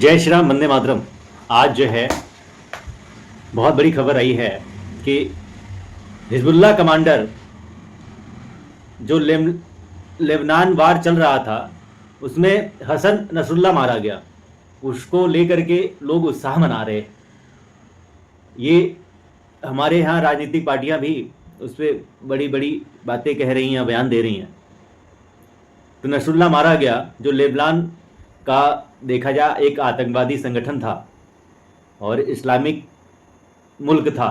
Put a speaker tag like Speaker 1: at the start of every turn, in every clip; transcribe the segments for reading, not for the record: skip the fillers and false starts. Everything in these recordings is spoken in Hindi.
Speaker 1: जय श्री राम, वंदे मातरम। आज जो है बहुत बड़ी खबर आई है कि हिजबुल्लाह कमांडर जो लेबनान वार चल रहा था उसमें हसन नसरुल्लाह मारा गया। उसको लेकर के लोग उत्साह मना रहे। ये हमारे यहाँ राजनीतिक पार्टियां भी उस पर बड़ी बड़ी बातें कह रही हैं, बयान दे रही हैं। तो नसरुल्लाह मारा गया जो लेबनान का देखा जाए एक आतंकवादी संगठन था और इस्लामिक मुल्क था।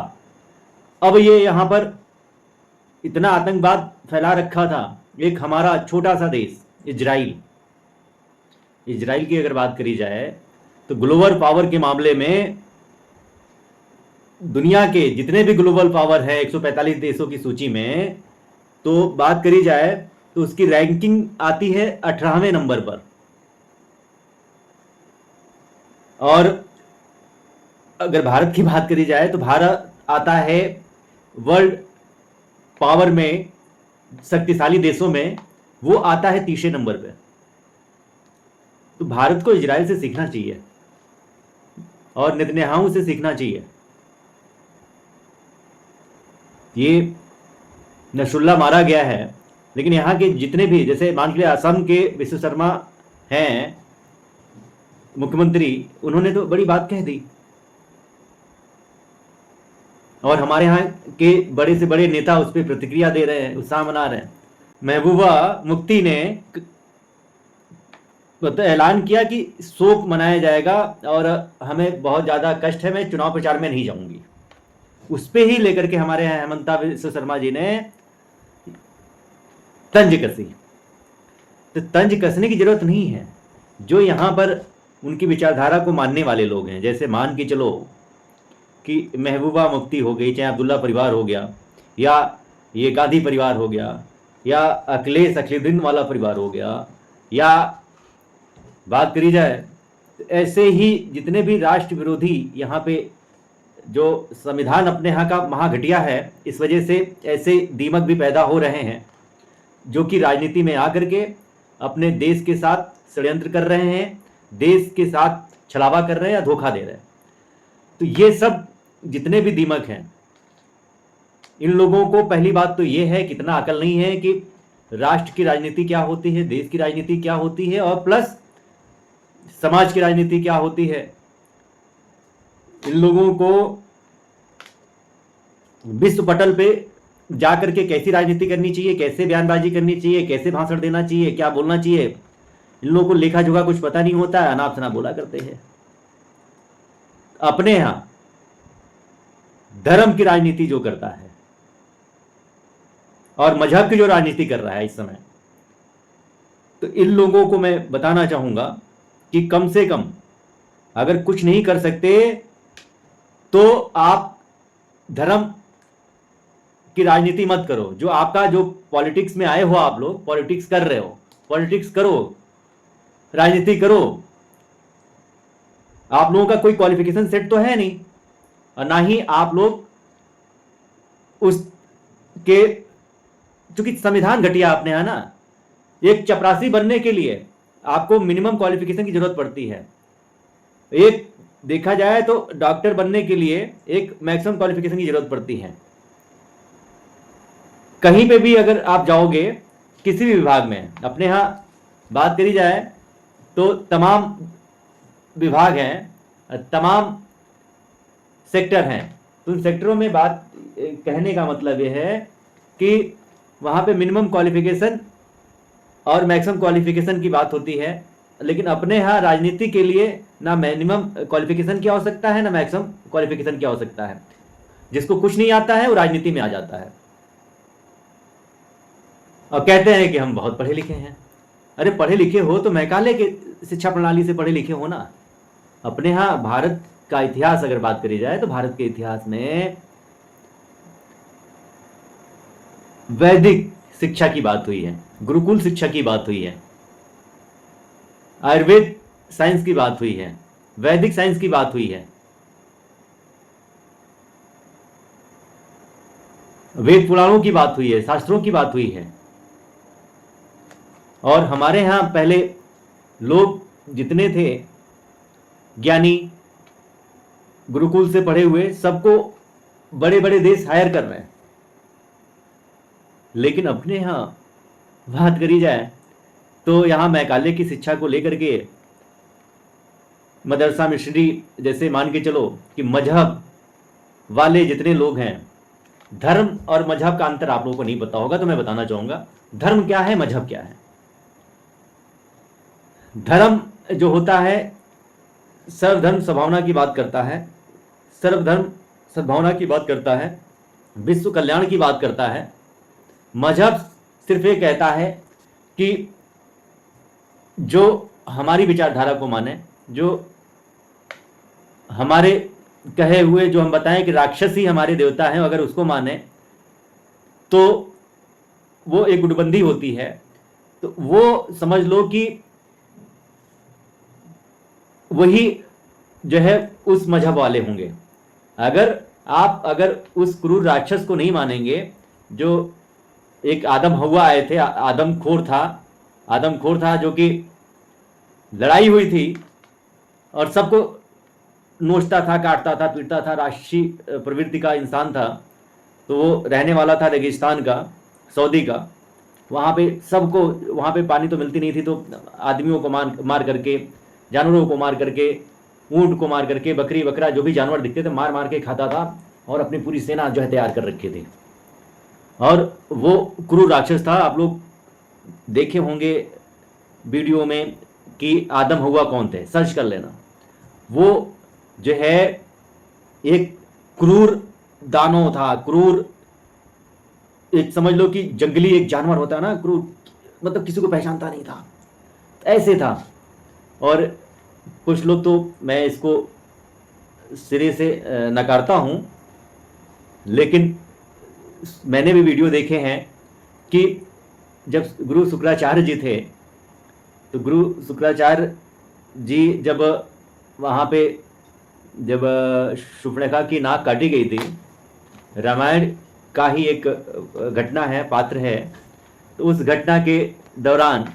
Speaker 1: अब ये यहाँ पर इतना आतंकवाद फैला रखा था। एक हमारा छोटा सा देश इजराइल की अगर बात करी जाए तो ग्लोबल पावर के मामले में दुनिया के जितने भी ग्लोबल पावर है 145 देशों की सूची में तो बात करी जाए तो उसकी रैंकिंग आती है 18वें नंबर पर। और अगर भारत की बात करी जाए तो भारत आता है वर्ल्ड पावर में शक्तिशाली देशों में, वो आता है 30वें नंबर पे। तो भारत को इजराइल से सीखना चाहिए और नेतन्याहू से सीखना चाहिए। ये नसरुल्लाह मारा गया है, लेकिन यहाँ के जितने भी, जैसे मान लीजिए असम के विश्व शर्मा हैं मुख्यमंत्री, उन्होंने तो बड़ी बात कह दी। और हमारे यहाँ के बड़े से बड़े नेता उस पर प्रतिक्रिया दे रहे हैं, उत्साह मना रहे हैं। महबूबा मुफ्ती ने तो ऐलान किया कि शोक मनाया जाएगा और हमें बहुत ज़्यादा कष्ट है, मैं चुनाव प्रचार में नहीं जाऊंगी। उस पे ही लेकर के हमारे यहाँ हेमंता विश्व शर्मा जी ने तंज कसी। तो तंज कसने की जरूरत नहीं है। जो यहाँ पर उनकी विचारधारा को मानने वाले लोग हैं, जैसे मान के चलो कि महबूबा मुफ्ती हो गई, चाहे अब्दुल्ला परिवार हो गया, या ये गांधी परिवार हो गया, या अखिलेश अखिलुद्दीन वाला परिवार हो गया, या बात करी जाए ऐसे ही जितने भी राष्ट्र विरोधी यहाँ पे जो संविधान अपने यहाँ का महाघटिया है, इस वजह से ऐसे दीमक भी पैदा हो रहे हैं जो कि राजनीति में आकर के अपने देश के साथ षड्यंत्र कर रहे हैं, देश के साथ छलावा कर रहे हैं या धोखा दे रहे हैं। तो ये सब जितने भी दीमक हैं, इन लोगों को पहली बात तो ये है कितना अकल नहीं है कि राष्ट्र की राजनीति क्या होती है, देश की राजनीति क्या होती है, और प्लस समाज की राजनीति क्या होती है। इन लोगों को विश्व पटल पे जाकर के कैसी राजनीति करनी चाहिए, कैसे बयानबाजी करनी चाहिए, कैसे भाषण देना चाहिए, क्या बोलना चाहिए, इन लोगों को लेखा जोखा कुछ पता नहीं होता है, अनाप शनाप बोला करते हैं। अपने यहां धर्म की राजनीति जो करता है और मजहब की जो राजनीति कर रहा है इस समय, तो इन लोगों को मैं बताना चाहूंगा कि कम से कम अगर कुछ नहीं कर सकते तो आप धर्म की राजनीति मत करो। जो आपका जो पॉलिटिक्स में आए हो, आप लोग पॉलिटिक्स कर रहे हो, पॉलिटिक्स करो, राजनीति करो। आप लोगों का कोई क्वालिफिकेशन सेट तो है नहीं, और ना ही आप लोग उसके, चूंकि संविधान घटिया आपने है ना। एक चपरासी बनने के लिए आपको मिनिमम क्वालिफिकेशन की जरूरत पड़ती है। एक देखा जाए तो डॉक्टर बनने के लिए एक मैक्सिमम क्वालिफिकेशन की जरूरत पड़ती है। कहीं पे भी अगर आप जाओगे किसी भी विभाग में, अपने यहाँ बात करी जाए तो तमाम विभाग हैं, तमाम सेक्टर हैं। तो उन सेक्टरों में बात कहने का मतलब ये है कि वहाँ पे मिनिमम क्वालिफिकेशन और मैक्सिमम क्वालिफिकेशन की बात होती है। लेकिन अपने यहाँ राजनीति के लिए ना मिनिमम क्वालिफिकेशन की आवश्यकता है, ना मैक्सिमम क्वालिफिकेशन की आवश्यकता है। जिसको कुछ नहीं आता है वो राजनीति में आ जाता है और कहते हैं कि हम बहुत पढ़े लिखे हैं। अरे पढ़े लिखे हो तो मेघालय के शिक्षा प्रणाली से पढ़े लिखे हो ना। अपने यहाँ भारत का इतिहास अगर बात करी जाए तो भारत के इतिहास में वैदिक शिक्षा की बात हुई है, गुरुकुल शिक्षा की बात हुई है, आयुर्वेद साइंस की बात हुई है, वैदिक साइंस की बात हुई है, वेद पुराणों की बात हुई है, शास्त्रों की बात हुई है। और हमारे यहाँ पहले लोग जितने थे ज्ञानी, गुरुकुल से पढ़े हुए सबको बड़े बड़े देश हायर कर रहे हैं। लेकिन अपने यहाँ बात करी जाए तो यहाँ मैकाले की शिक्षा को लेकर के मदरसा मिशनरी जैसे मान के चलो कि मजहब वाले जितने लोग हैं, धर्म और मजहब का अंतर आप लोगों को नहीं पता होगा तो मैं बताना चाहूंगा। धर्म क्या है, मजहब क्या है। धर्म जो होता है सर्वधर्म सद्भावना की बात करता है, सर्वधर्म सद्भावना की बात करता है, विश्व कल्याण की बात करता है। मजहब सिर्फ ये कहता है कि जो हमारी विचारधारा को माने, जो हमारे कहे हुए, जो हम बताएं कि राक्षस ही हमारे देवता हैं, अगर उसको माने तो वो एक गुटबंदी होती है। तो वो समझ लो कि वही जो है उस मजहब वाले होंगे। अगर उस क्रूर राक्षस को नहीं मानेंगे, जो एक आदम हवा आए थे, आदमखोर था जो कि लड़ाई हुई थी और सबको नोचता था, काटता था, पीटता था, राक्षसी प्रवृत्ति का इंसान था। तो वो रहने वाला था रेगिस्तान का, सऊदी का। वहाँ पे सबको, वहाँ पे पानी तो मिलती नहीं थी, तो आदमियों को मार करके, जानवरों को मार करके, ऊंट को मार करके, बकरी बकरा जो भी जानवर दिखते थे मार मार के खाता था और अपनी पूरी सेना जो है तैयार कर रखे थे। और वो क्रूर राक्षस था। आप लोग देखे होंगे वीडियो में कि आदम हवा कौन थे, सर्च कर लेना। वो जो है एक क्रूर दानव था, क्रूर, एक समझ लो कि जंगली एक जानवर होता है ना, क्रूर, मतलब किसी को पहचानता नहीं था, ऐसे था। और कुछ लोग तो, मैं इसको सिरे से नकारता हूं, लेकिन मैंने भी वीडियो देखे हैं कि जब गुरु शुक्राचार्य जी थे, तो गुरु शुक्राचार्य जी जब वहाँ पे जब शूर्पणखा की नाक काटी गई थी, रामायण का ही एक घटना है, पात्र है। तो उस घटना के दौरान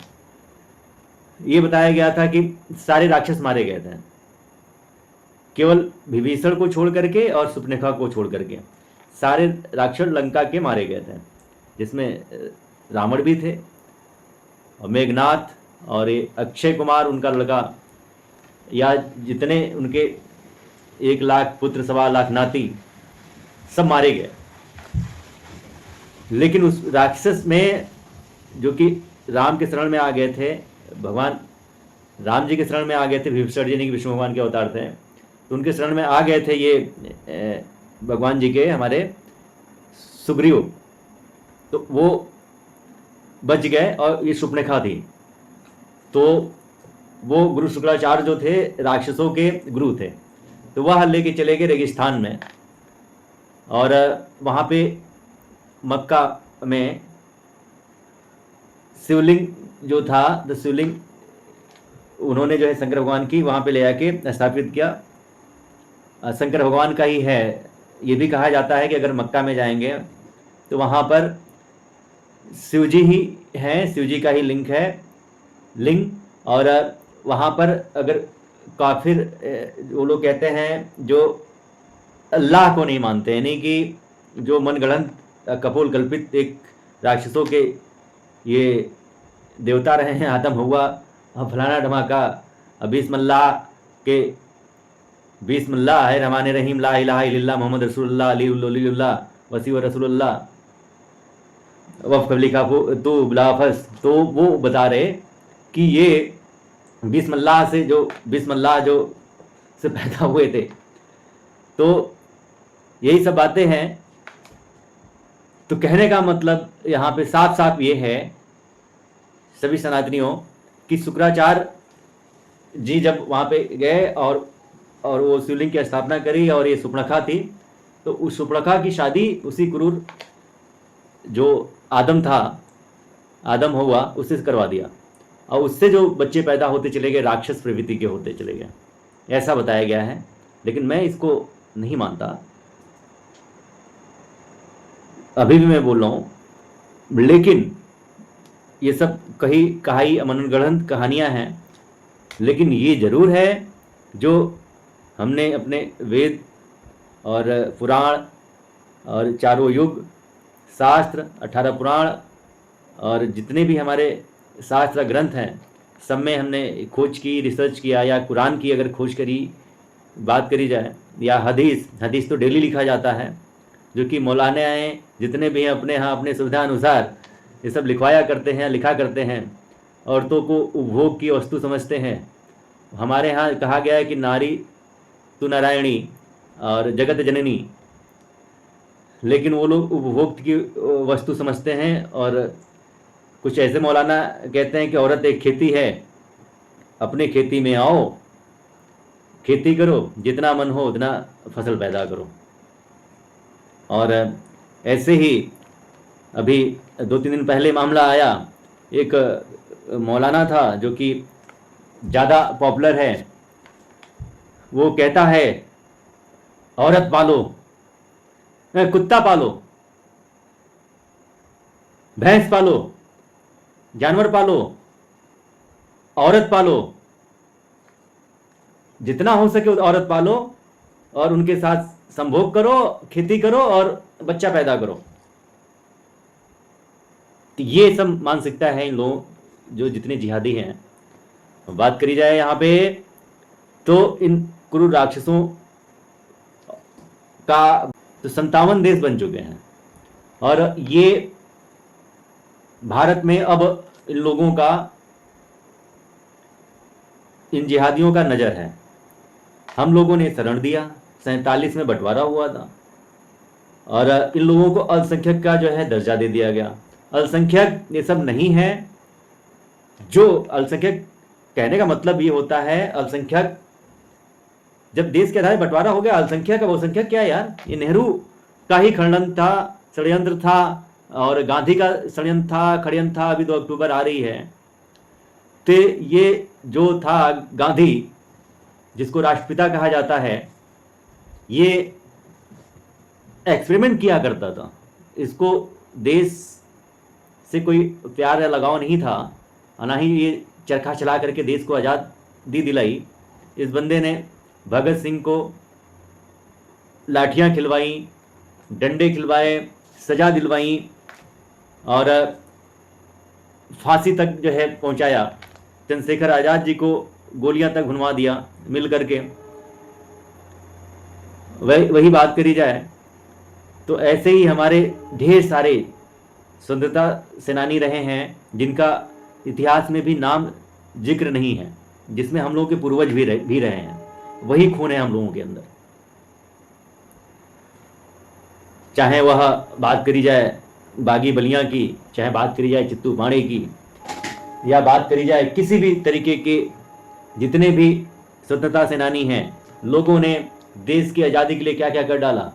Speaker 1: ये बताया गया था कि सारे राक्षस मारे गए थे, केवल विभीषण को छोड़ करके और शूर्पणखा को छोड़ करके सारे राक्षस लंका के मारे गए थे, जिसमें रावण भी थे और मेघनाथ और ये अक्षय कुमार उनका लड़का, या जितने उनके 1 लाख पुत्र, 1.25 लाख नाती, सब मारे गए। लेकिन उस राक्षस में जो कि राम के शरण में आ गए थे, भगवान राम जी के शरण में आ गए थे, विभीषण जी विष्णु भगवान के अवतार थे, तो उनके शरण में आ गए थे ये भगवान जी के हमारे सुग्रीव, तो वो बच गए। और ये शूर्पणखा थी, तो वो गुरु शुक्राचार्य जो थे राक्षसों के गुरु थे, तो वह लेके चले गए रेगिस्तान में। और वहाँ पे मक्का में शिवलिंग जो था, द शिवलिंग उन्होंने जो है शंकर भगवान की वहाँ पे ले आके स्थापित किया। शंकर भगवान का ही है। ये भी कहा जाता है कि अगर मक्का में जाएंगे तो वहाँ पर शिव जी ही हैं, शिव जी का ही लिंग। और वहाँ पर अगर काफिर, वो लोग कहते हैं जो अल्लाह को नहीं मानते, यानी कि जो मनगढ़ंत कपोल कल्पित एक राक्षसों के ये देवता रहे हैं, आदम हुआ, फलाना धमाका, बिस्मिल्लाह के बिस्मिल्लाह है रहमान रहीम, ला इलाहा इल्लल्लाह मोहम्मद रसूलुल्लाह अलीउल्लाह वसी व रसूलुल्लाह वफ कबली का तो बिलाफस। तो वो बता रहे कि ये बिस्मिल्लाह से, जो बिस्मिल्लाह जो से पैदा हुए थे। तो यही सब बातें हैं। तो कहने का मतलब यहाँ पे साफ साफ ये है सभी सनातनियों कि शुक्राचार्य जी जब वहाँ पे गए और वो शिवलिंग की स्थापना करी, और ये शूर्पणखा थी, तो उस शूर्पणखा की शादी उसी क्रूर जो आदम था, आदम हुआ, उससे करवा दिया। और उससे जो बच्चे पैदा होते चले गए राक्षस प्रवृत्ति के होते चले गए, ऐसा बताया गया है। लेकिन मैं इसको नहीं मानता, अभी भी मैं बोल रहा हूँ। लेकिन ये सब कहाई मनगढ़ंत कहानियां हैं। लेकिन ये जरूर है जो हमने अपने वेद और पुराण और चारों युग, शास्त्र, 18 पुराण और जितने भी हमारे शास्त्र ग्रंथ हैं, सब में हमने खोज की, रिसर्च किया, या कुरान की अगर खोज करी, बात करी जाए, या हदीस तो डेली लिखा जाता है, जो कि मौलानाएँ जितने भी हैं अपने यहाँ अपने सुविधा अनुसार ये सब लिखवाया करते हैं, लिखा करते हैं, औरतों को उपभोग की वस्तु समझते हैं। हमारे यहाँ कहा गया है कि नारी तु नारायणी और जगत जननी, लेकिन वो लोग उपभोग की वस्तु समझते हैं। और कुछ ऐसे मौलाना कहते हैं कि औरत एक खेती है, अपने खेती में आओ, खेती करो, जितना मन हो उतना फसल पैदा करो। और ऐसे ही अभी 2-3 दिन पहले मामला आया, एक मौलाना था जो कि ज़्यादा पॉपुलर है, वो कहता है औरत पालो, कुत्ता पालो, भैंस पालो, जानवर पालो, औरत पालो, जितना हो सके औरत पालो और उनके साथ संभोग करो, खेती करो और बच्चा पैदा करो। तो ये सब मानसिकता है इन लोगों, जो जितने जिहादी हैं। बात करी जाए यहाँ पे तो इन क्रूर राक्षसों का तो 57 देश बन चुके हैं, और ये भारत में अब इन लोगों का, इन जिहादियों का नज़र है। हम लोगों ने शरण दिया, 47 में बंटवारा हुआ था, और इन लोगों को अल्पसंख्यक का जो है दर्जा दे दिया गया। अल्पसंख्यक ये सब नहीं है। जो अल्पसंख्यक कहने का मतलब ये होता है, अल्पसंख्यक जब देश के आधार बंटवारा हो गया, अल्पसंख्यक अब बहुसंख्यक क्या है यार? ये नेहरू का ही षड्यंत्र था, और गांधी का षड्यंत्र था। अभी 2 अक्टूबर आ रही है, तो ये जो था गांधी, जिसको राष्ट्रपिता कहा जाता है, ये एक्सपेरिमेंट किया करता था। इसको देश से कोई प्यार या लगाव नहीं था, ना ही ये चरखा चला करके देश को आज़ादी दिलाई। इस बंदे ने भगत सिंह को लाठियाँ खिलवाई, डंडे खिलवाए, सजा दिलवाई, और फांसी तक जो है पहुंचाया। चंद्रशेखर आज़ाद जी को गोलियां तक भुनवा दिया मिल करके। वही बात करी जाए तो ऐसे ही हमारे ढेर सारे स्वतंत्रता सेनानी रहे हैं, जिनका इतिहास में भी नाम जिक्र नहीं है, जिसमें हम लोगों के पूर्वज भी रहे हैं। वही खून है हम लोगों के अंदर। चाहे वह बात करी जाए बागी बलिया की, चाहे बात करी जाए चित्तू पाणे की, या बात करी जाए किसी भी तरीके के जितने भी स्वतंत्रता सेनानी हैं, लोगों ने देश की आज़ादी के लिए क्या क्या कर डाला।